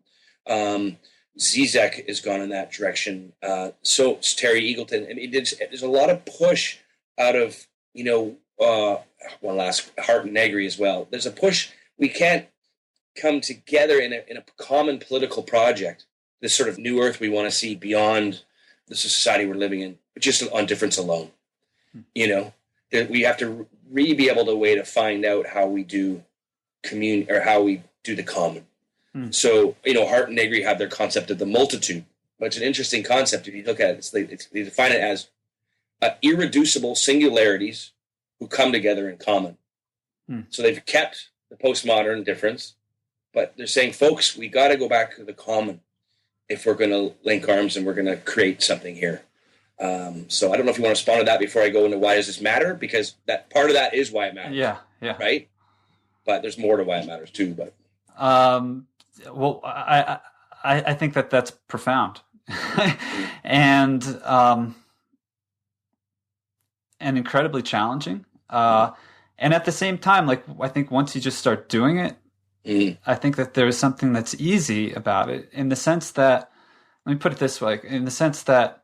Speaker 1: Zizek has gone in that direction. So it's Terry Eagleton. I mean, there's a lot of push out of, one last, Hart and Negri as well. There's a push. We can't come together in a common political project, this sort of new earth we want to see beyond the society we're living in, just on difference alone. We have to really be able to way to find out how we do or how we do the common. So, Hart and Negri have their concept of the multitude, but it's an interesting concept if you look at it. They define it as irreducible singularities who come together in common. So they've kept the postmodern difference, but they're saying, folks, we got to go back to the common if we're going to link arms and we're going to create something here. So I don't know if you want to respond to that before I go into why does this matter, because that part of that is why it matters.
Speaker 2: Yeah.
Speaker 1: Right? But there's more to why it matters too. But
Speaker 2: well, I think that's profound, and incredibly challenging. And at the same time, like, I think once you just start doing it, I think that there is something that's easy about it, in the sense that, let me put it this way, in the sense that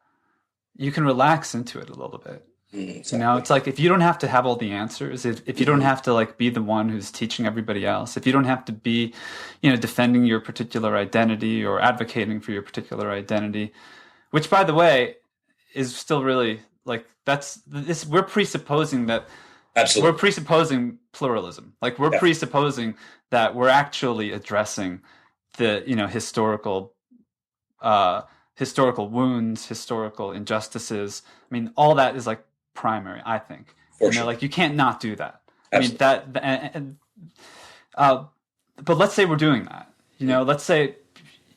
Speaker 2: you can relax into it a little bit.
Speaker 1: Exactly.
Speaker 2: It's like, if you don't have to have all the answers, if you don't have to like be the one who's teaching everybody else, if you don't have to be, defending your particular identity or advocating for your particular identity, which, by the way, is still really like, we're presupposing that.
Speaker 1: Absolutely.
Speaker 2: We're presupposing pluralism. Like, we're presupposing that we're actually addressing the, historical wounds, historical injustices. I mean, all that is like primary, I think.
Speaker 1: For sure.
Speaker 2: Like, you can't not do that.
Speaker 1: Absolutely.
Speaker 2: I mean, but let's say we're doing that. Let's say,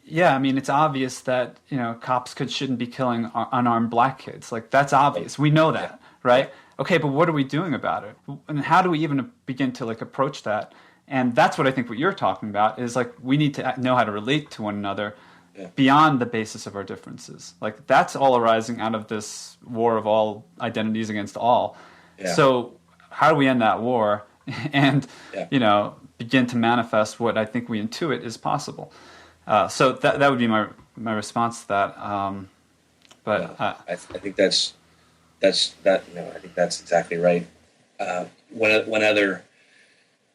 Speaker 2: it's obvious that, cops shouldn't be killing unarmed black kids. Like, that's obvious. We know that, right? Okay, but what are we doing about it? And how do we even begin to like approach that? And that's what I think what you're talking about is, like, we need to know how to relate to one another beyond the basis of our differences. Like, that's all arising out of this war of all identities against all. Yeah. So how do we end that war and, begin to manifest what I think we intuit is possible? So that would be my response to that.
Speaker 1: I think that's I think that's exactly right. One other,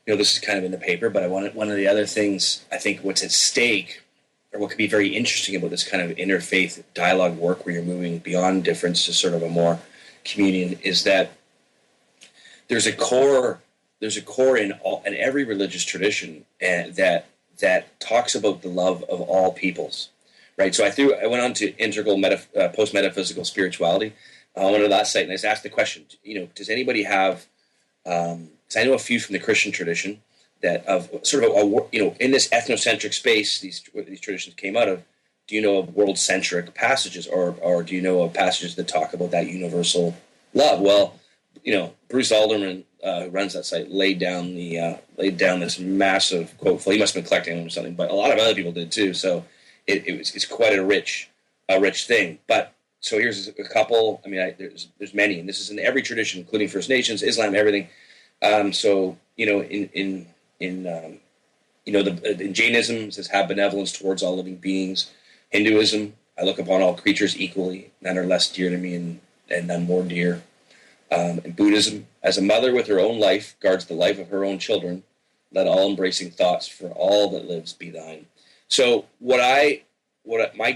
Speaker 1: this is kind of in the paper, but one of the other things, I think what's at stake, or what could be very interesting about this kind of interfaith dialogue work where you're moving beyond difference to sort of a more communion, is that there's a core in every religious tradition, and that talks about the love of all peoples, right? So I went on to integral post-metaphysical spirituality. I went to that site and I was asked the question, does anybody have, because I know a few from the Christian tradition that of sort of, in this ethnocentric space, these traditions came out of, do you know of world-centric passages, or do you know of passages that talk about that universal love? Well, Bruce Alderman, who runs that site, laid down this massive quote. He must have been collecting them or something, but a lot of other people did too. So it's quite a rich thing. But so here's a couple. I mean, there's many, and this is in every tradition, including First Nations, Islam, everything. So in Jainism, it says have benevolence towards all living beings. Hinduism, I look upon all creatures equally, none are less dear to me and none more dear. In Buddhism, as a mother with her own life guards the life of her own children, let all embracing thoughts for all that lives be thine. So my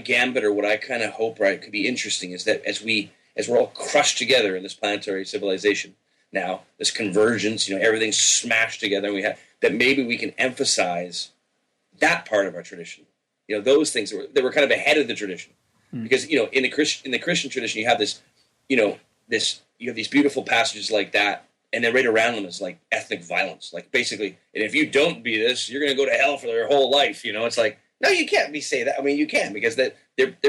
Speaker 1: gambit, or what I kind of hope, right, could be interesting, is that as we're all crushed together in this planetary civilization now, this convergence, everything's smashed together, and we have that, maybe we can emphasize that part of our tradition. Those things that were kind of ahead of the tradition, because in the Christian tradition, you have this, you have these beautiful passages like that, and then right around them is like ethnic violence, like basically, and if you don't be this, you're going to go to hell for your whole life. It's like, no, you can't say that. I mean, you can, because they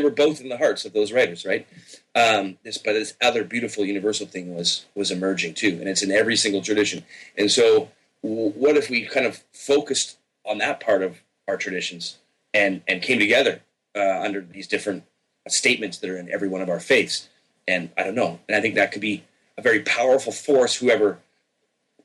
Speaker 1: were both in the hearts of those writers, right? But this other beautiful universal thing was emerging too, and it's in every single tradition. And so, what if we kind of focused on that part of our traditions and came together under these different statements that are in every one of our faiths? And I don't know, and I think that could be a very powerful force. Whoever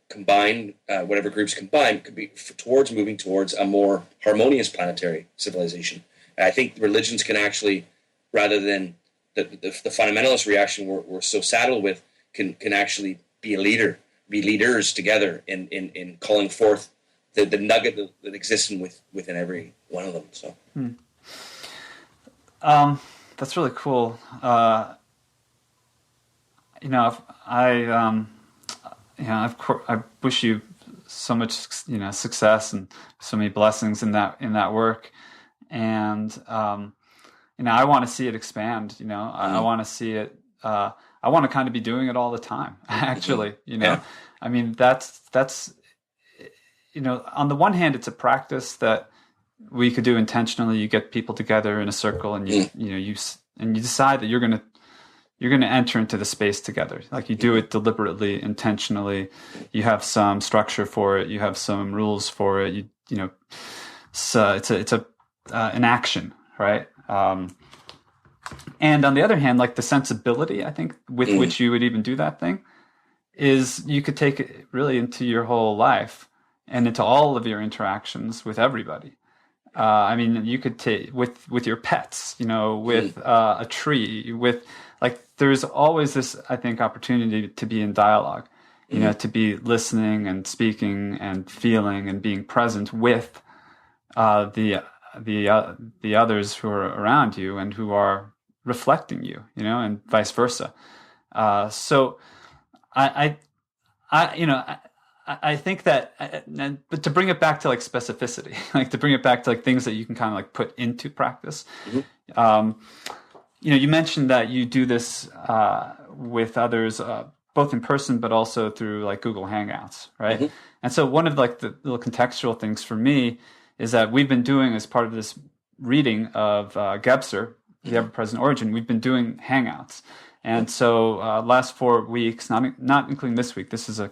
Speaker 1: combined, whatever groups combined, could be towards moving towards a more harmonious planetary civilization. And I think religions can actually, rather than the fundamentalist reaction we're so saddled with, can actually be a leader, be leaders together in calling forth the nugget that exists within every one of them. So,
Speaker 2: that's really cool. of course, I wish you so much, success and so many blessings in that work. And, I want to see it expand, I want to see it, I want to kind of be doing it all the time, actually,
Speaker 1: Yeah.
Speaker 2: I mean, that's, on the one hand, it's a practice that we could do intentionally. You get people together in a circle and you decide that you're going to enter into the space together. Like you do it deliberately, intentionally. You have some structure for it. You have some rules for it. So it's an action, right? And on the other hand, like the sensibility, I think, with which you would even do that thing is you could take it really into your whole life and into all of your interactions with everybody. I mean, you could take with your pets, with a tree, with like there's always this, I think, opportunity to be in dialogue, to be listening and speaking and feeling and being present with the others who are around you and who are reflecting you, and vice versa. So I think that, but to bring it back to like specificity, like to bring it back to like things that you can kind of like put into practice. You mentioned that you do this with others, both in person, but also through like Google Hangouts, right? And so one of like the little contextual things for me is that we've been doing as part of this reading of Gebser, The Ever-Present Origin, we've been doing Hangouts. And so last 4 weeks, not including this week, this is a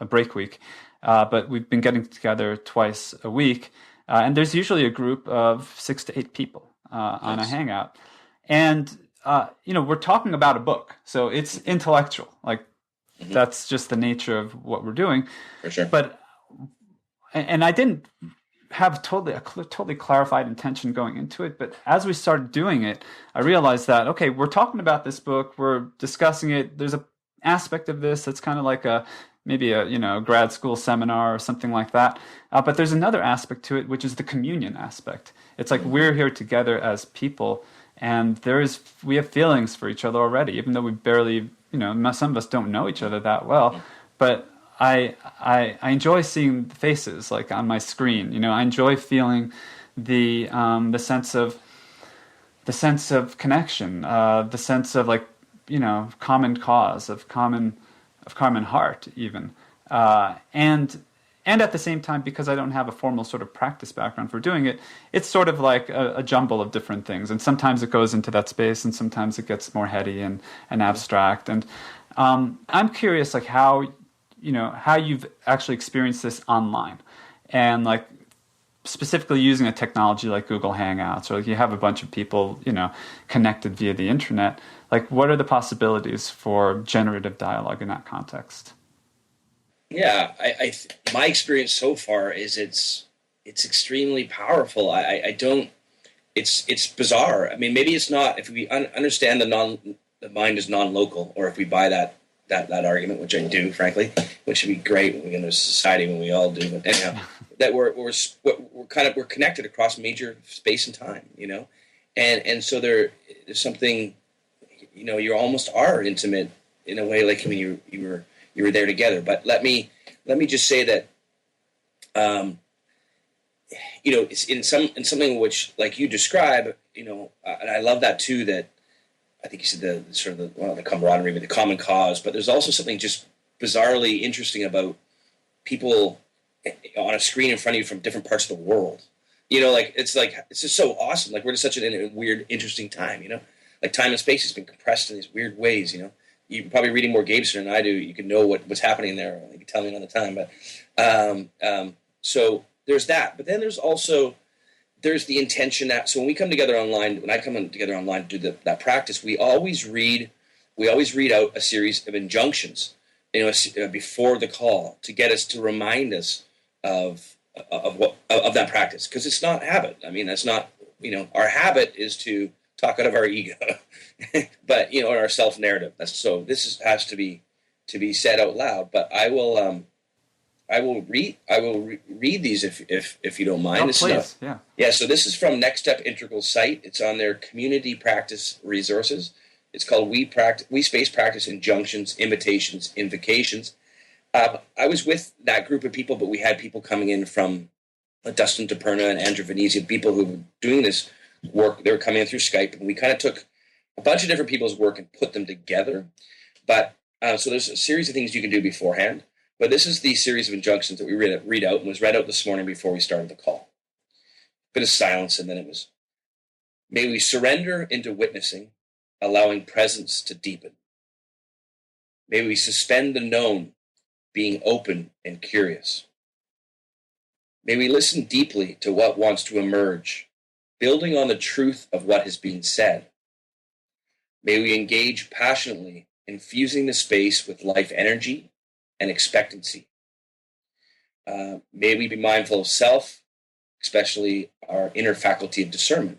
Speaker 2: break week, but we've been getting together twice a week. And there's usually a group of 6 to 8 people on a Hangout. And, we're talking about a book. So it's intellectual. Like that's just the nature of what we're doing.
Speaker 1: For sure.
Speaker 2: And I didn't have a totally clarified intention going into it. But as we started doing it, I realized that, okay, we're talking about this book, we're discussing it. There's an aspect of this that's kind of like maybe a grad school seminar or something like that. But there's another aspect to it, which is the communion aspect. It's like we're here together as people, and we have feelings for each other already, even though we barely, some of us don't know each other that well. But I enjoy seeing the faces like on my screen. I enjoy feeling the sense of connection, the sense of like common cause, of common heart, even, and at the same time, because I don't have a formal sort of practice background for doing it, it's sort of like a jumble of different things, and sometimes it goes into that space, and sometimes it gets more heady and abstract. And I'm curious, like how you've actually experienced this online, and like specifically using a technology like Google Hangouts, or like you have a bunch of people, connected via the internet. Like, what are the possibilities for generative dialogue in that context?
Speaker 1: Yeah, my experience so far is it's extremely powerful. I don't. It's bizarre. I mean, maybe it's not. If we understand the mind is non-local, or if we buy that argument, which I do, frankly, which would be great when we get into a society when we all do. But anyhow, that we're connected across major space and time, and so there's something, you almost are intimate in a way, like when you were there together. But let me just say that, it's in something which, like you describe, and I love that too. That I think you said the camaraderie, the common cause, but there's also something just bizarrely interesting about people on a screen in front of you from different parts of the world. It's just so awesome. Like we're just such a weird, interesting time. Like time and space has been compressed in these weird ways. You're probably reading more Gebser than I do. You can know what's happening there. You can tell me another time. But so there's that. But then there's the intention that, so when we come together online, when I come together online to do that practice, we always read out a series of injunctions, before the call, to get us, to remind us of that practice, because it's not habit. I mean, that's not, our habit is to talk out of our ego, but our self narrative. Has to be said out loud. But I will read these if you don't mind.
Speaker 2: Oh, please.
Speaker 1: Yeah. So this is from Next Step Integral site. It's on their community practice resources. It's called We Space Practice Injunctions, Invitations, Invocations. I was with that group of people, but we had people coming in from Dustin DePerna and Andrew Venezia, people who were doing this work. They were coming in through Skype, and we kind of took a bunch of different people's work and put them together. But so there's a series of things you can do beforehand. But this is the series of injunctions that we read out and was read out this morning before we started the call. Bit of silence, and then it was, may we surrender into witnessing, allowing presence to deepen. May we suspend the known, being open and curious. May we listen deeply to what wants to emerge, building on the truth of what has been said. May we engage passionately, infusing the space with life energy and expectancy. May we be mindful of self, especially our inner faculty of discernment.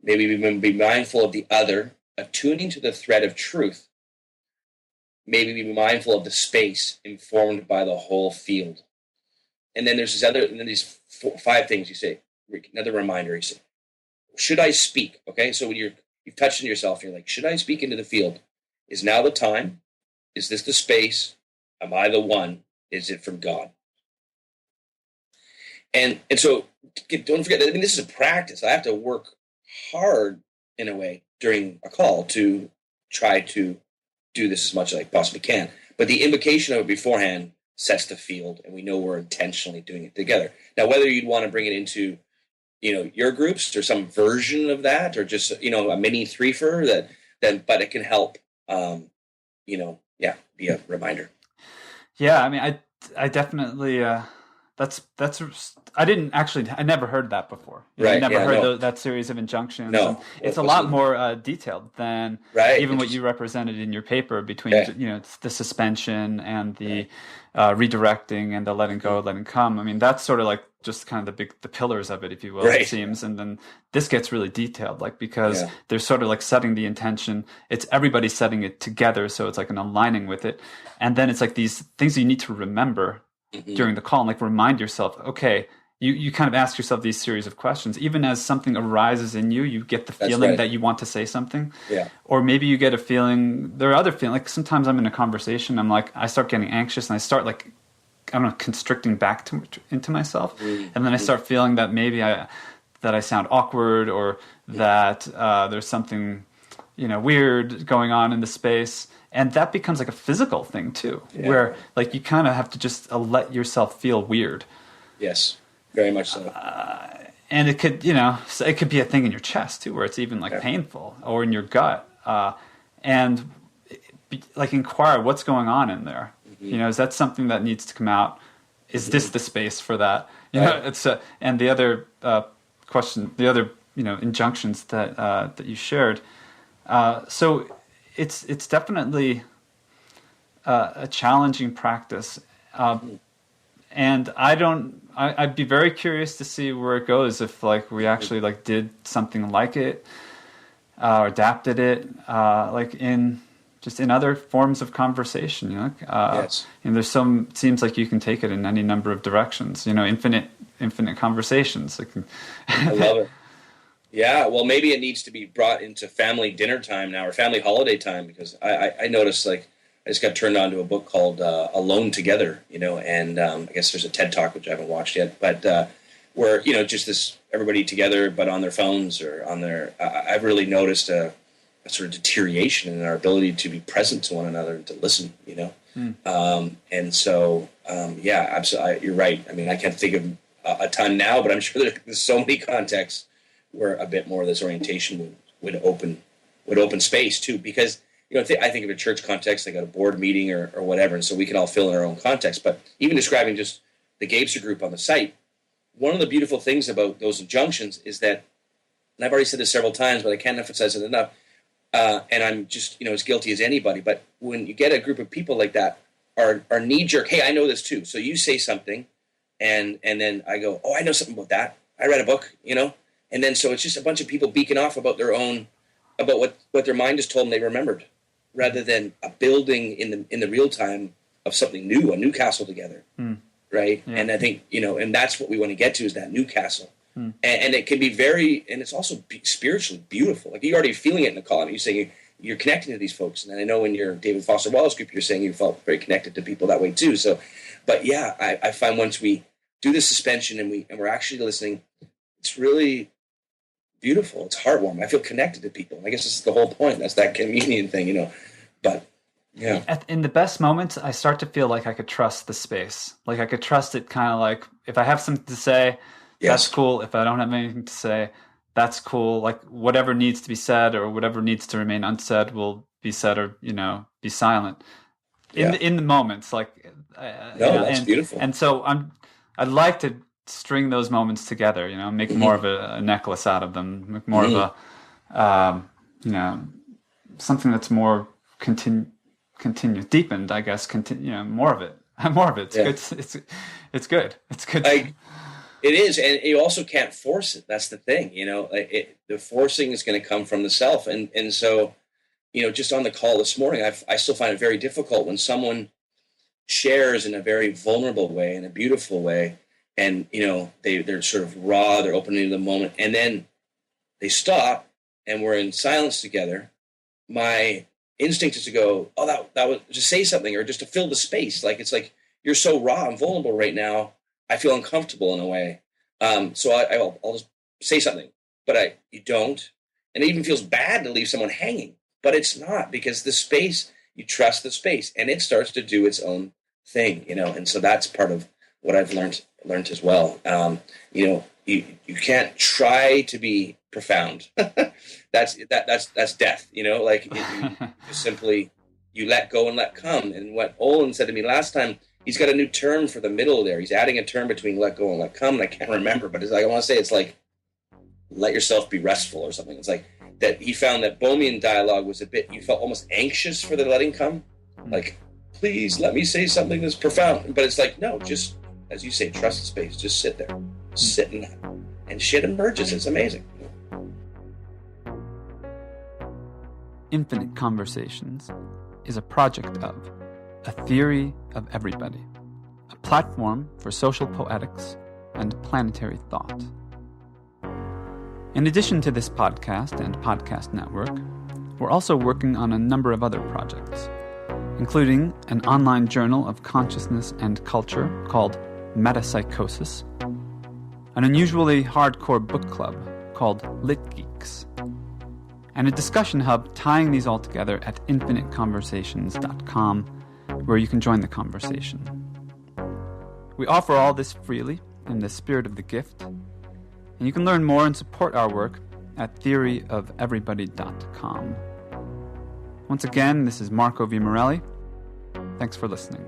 Speaker 1: May we be mindful of the other, attuning to the thread of truth. May we be mindful of the space informed by the whole field. And then there's these 5 things you say. Another reminder, you say, should I speak? Okay, so when you've touched on yourself, you're like, should I speak into the field? Is now the time? Is this the space? Am I the one? Is it from God? And so don't forget that, this is a practice. I have to work hard in a way during a call to try to do this as much as I possibly can. But the invocation of it beforehand sets the field, and we know we're intentionally doing it together. Now, whether you'd want to bring it into, your groups or some version of that, or just, a mini threefer but it can help, be a reminder.
Speaker 2: Yeah, I mean, I definitely that's I never heard that before.
Speaker 1: Right.
Speaker 2: I never heard that series of injunctions.
Speaker 1: No,
Speaker 2: it's a lot more detailed than even what you represented in your paper between the suspension and the redirecting and the letting go, letting come. I mean, that's sort of like just kind of the pillars of it, if you will, it seems. And then this gets really detailed, because they're sort of like setting the intention. It's everybody setting it together, so it's like an aligning with it. And then it's like these things you need to remember during the call, and like remind yourself, okay, you kind of ask yourself these series of questions. Even as something arises in you, you get the feeling that you want to say something. Yeah. Or maybe you get a feeling, there are other feelings, like sometimes I'm in a conversation, I start getting anxious and I start constricting back into myself. And then I start feeling that maybe I sound awkward, or that there's something, weird going on in the space. And that becomes like a physical thing too, where like you kind of have to just let yourself feel weird.
Speaker 1: Yes, very much so.
Speaker 2: And it could, it could be a thing in your chest too, where it's even painful, or in your gut. And inquire what's going on in there. Is that something that needs to come out? Is this the space for that? It's and the other question, the other injunctions that you shared. So it's definitely a challenging practice, and I'd be very curious to see where it goes if we actually did something like it, or adapted it, in other forms of conversation.
Speaker 1: Yes.
Speaker 2: And there's seems like you can take it in any number of directions. Infinite conversations.
Speaker 1: I love it. Yeah, well, maybe it needs to be brought into family dinner time now, or family holiday time, because I noticed I just got turned on to a book called Alone Together, and I guess there's a TED Talk, which I haven't watched yet, but where, just this everybody together, but on their phones or on their, I've really noticed a sort of deterioration in our ability to be present to one another and to listen, and so, absolutely, you're right. I mean, I can't think of a ton now, but I'm sure there's so many contexts where a bit more of this orientation would open space too, because I think of a church context, like at a board meeting or whatever, and so we can all fill in our own context. But even describing just the Gabester group on the site, one of the beautiful things about those injunctions is that, and I've already said this several times, but I can't emphasize it enough, and I'm just as guilty as anybody. But when you get a group of people like that, are knee jerk, hey, I know this too. So you say something, and then I go, oh, I know something about that. I read a book, And then so it's just a bunch of people beaking off about what their mind has told them they remembered, rather than a building in the real time of something new, a new castle together, right? Yeah. And I think and that's what we want to get to, is that new castle, and it can be and it's also spiritually beautiful. Like you're already feeling it in the call. You're saying you're connecting to these folks. And I know in your David Foster Wallace group, you're saying you felt very connected to people that way too. So, but yeah, I find once we do the suspension and we're actually listening, it's really beautiful. It's heartwarming. I feel connected to people. I guess this is the whole point. That's that communion thing, you know. But yeah,
Speaker 2: in the best moments, I start to feel like I could trust the space. Like I could trust it, kind of like if I have something to say, that's cool. If I don't have anything to say, that's cool. Like whatever needs to be said or whatever needs to remain unsaid will be said, or be silent in the moments. Like
Speaker 1: that's beautiful.
Speaker 2: And so I'd like to string those moments together. Make more of a necklace out of them. Make more of a something that's more continuous, deepened. I guess more of it. More of it. It's good. It's good. It's good.
Speaker 1: It is, and you also can't force it. That's the thing, the forcing is going to come from the self. And so, just on the call this morning, I still find it very difficult when someone shares in a very vulnerable way, in a beautiful way, and, they're sort of raw, they're opening to the moment, and then they stop, and we're in silence together. My instinct is to go, oh, that was, just say something, or just to fill the space. Like, it's like, you're so raw and vulnerable right now, I feel uncomfortable in a way. So I'll just say something, but you don't. And it even feels bad to leave someone hanging, but it's not, because the space, you trust the space and it starts to do its own thing, and so that's part of what I've learned as well. You can't try to be profound. that's death, like you just simply, you let go and let come. And what Olin said to me last time, he's got a new term for the middle there. He's adding a term between let go and let come, and I can't remember, but it's like, I want to say it's like let yourself be restful or something. It's like that he found that Bohemian dialogue was a bit, you felt almost anxious for the letting come. Like, please let me say something that's profound. But it's like, no, just, as you say, trust the space. Just sit there. Sit in that. And shit emerges. It's amazing.
Speaker 2: Infinite Conversations is a project of A Theory of Everybody, a platform for social poetics and planetary thought. In addition to this podcast and podcast network, we're also working on a number of other projects, including an online journal of consciousness and culture called Metapsychosis, an unusually hardcore book club called Lit Geeks, and a discussion hub tying these all together at infiniteconversations.com, where you can join the conversation. We offer all this freely in the spirit of the gift, and you can learn more and support our work at theoryofeverybody.com. Once again, this is Marco V. Morelli. Thanks for listening.